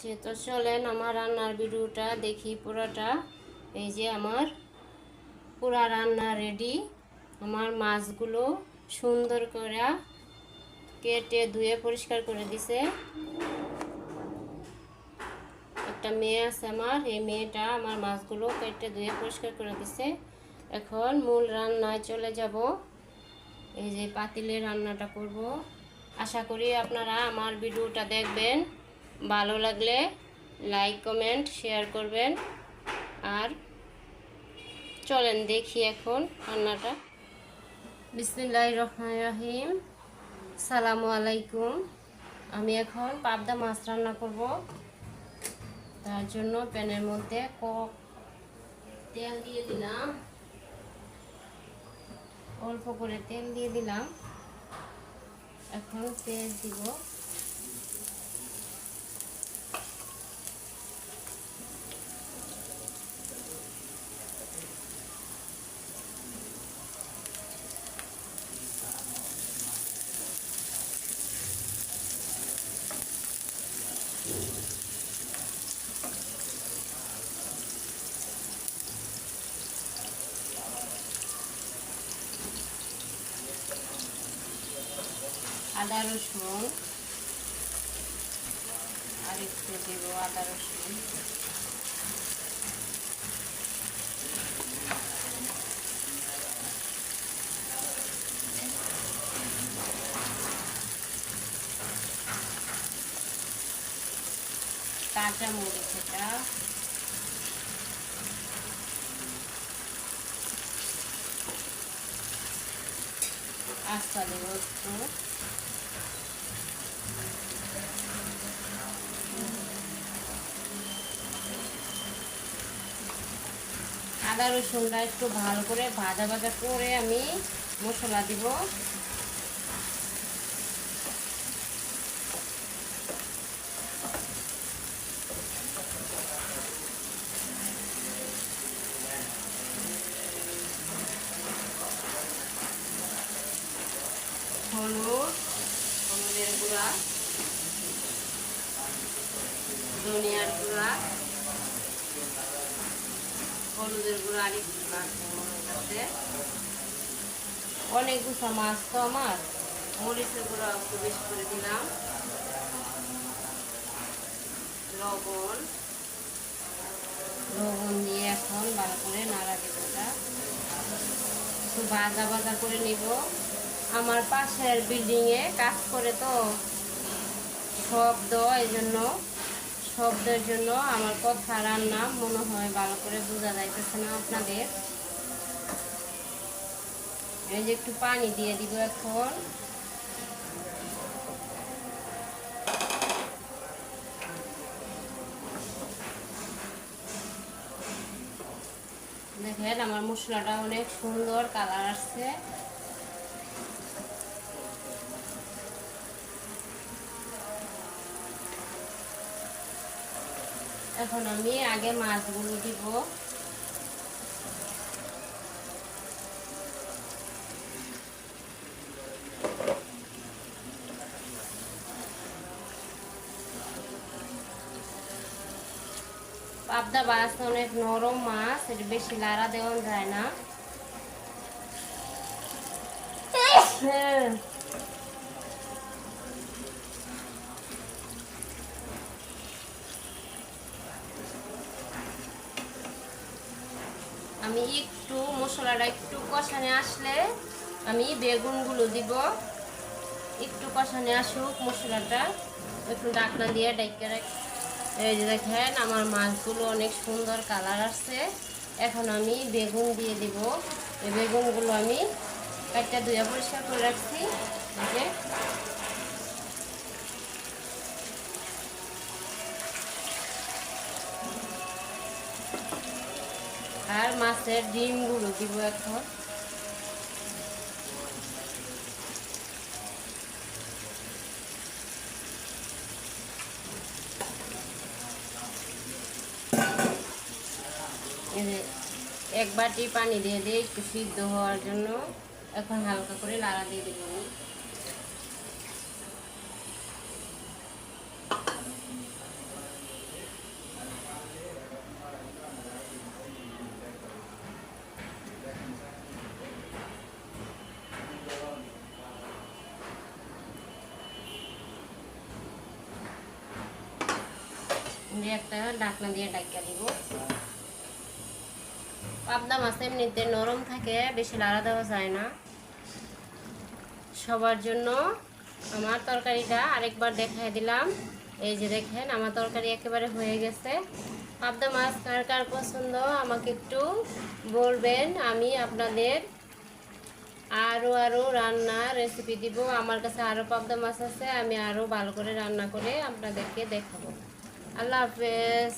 হচ্ছে। তো চলেন আমার রান্নার ভিডিওটা দেখি পুরোটা। এই যে আমার পুরা রান্না রেডি। আমার মাছগুলো সুন্দর করে কেটে ধুয়ে পরিষ্কার করে দিছে। একটা মেয়ে আছে আমার, এই মেয়েটা আমার মাছগুলো কেটে ধুয়ে পরিষ্কার করে দিছে। এখন মূল রান্নায় চলে যাব। এই যে পাতিলে রান্নাটা করব। আশা করি আপনারা আমার ভিডিওটা দেখবেন, ভালো লাগলে লাইক কমেন্ট শেয়ার করবেন। আর চলেন দেখি এখন রান্নাটা। বিসমিল্লাহির রহমানির রহিম। আসসালামু আলাইকুম। আমি এখন পাবদা মাছ রান্না করব। তার জন্য প্যানের মধ্যে তেল দিয়ে দিলাম, অল্প করে তেল দিয়ে দিলাম। এখন পেঁয়াজ দিব। আদা রসুন আর একটু দেব, আদা রসুন। কাঁচা মরিচ, এটা আস্তা দেব একটু। আদা রসুনটা একটু ভালো করে ভাজা ভাজা করে আমি মশলা দিব। হলুদের গুঁড়া, ধনিয়ার গুঁড়া, হলুদের গুঁড়া আর একটু লাগবে। অনেক গুছা মাছ তো আমার, মরিচের গুঁড়া একটু বেশি করে দিলাম। লবণ দিয়ে এখন ভালো করে নাড়া দেব। একটু ভাজা ভাজা করে নিব। আমার পাশের বিল্ডিংয়ে কাজ করে তো শব্দ, এই জন্য শব্দের জন্য আমার কথা রান্না মনে হয় ভালো করে বোঝা যাইতেছে না আপনাদের। এই যে একটু পানি দিয়ে দিব এখন। দেখেন আমার মশলাটা অনেক সুন্দর কালার আসছে। এখন আমি আগে মাছগুলো দিব। পাবদা মাছ অনেক নরম মাছ, এটা বেশি লাড়া দেওয়া যায় না। আমি একটু মশলাটা একটু কষানে আসলে আমি বেগুনগুলো দিব। একটু কষানে আসুক মশলাটা, একটু ঢাকনা দিয়ে ঢেকে রাখ। এই যে দেখেন আমার মাছগুলো অনেক সুন্দর কালার আসছে। এখন আমি বেগুন দিয়ে দিব। এই বেগুনগুলো আমি কাটটা ধুয়ে পরিষ্কার করে রাখছি। আর মাছের ডিমগুলো দিব এখন। এক বাটি পানি দিয়ে দিয়ে একটু সিদ্ধ হওয়ার জন্য এখন হালকা করে লাড়া দিয়ে দেব। দিয়ে একটা ঢাকনা দিয়ে ঢাকা দিব। পাবদা মাছ এমনিতে নরম থাকে, বেশি লাড়া দেওয়া যায় না। সবার জন্য আমার তরকারিটা আরেকবার দেখাই দিলাম। এই যে দেখেন আমার তরকারি একেবারে হয়ে গেছে। পাবদা মাছ কার কার পছন্দ আমাকে একটু বলবেন, আমি আপনাদের আরও রান্না রেসিপি দিব। আমার কাছে আরও পাবদা মাছ আছে, আমি আরও ভালো করে রান্না করে আপনাদেরকে দেখাবো। আল্লাহ হাফেজ।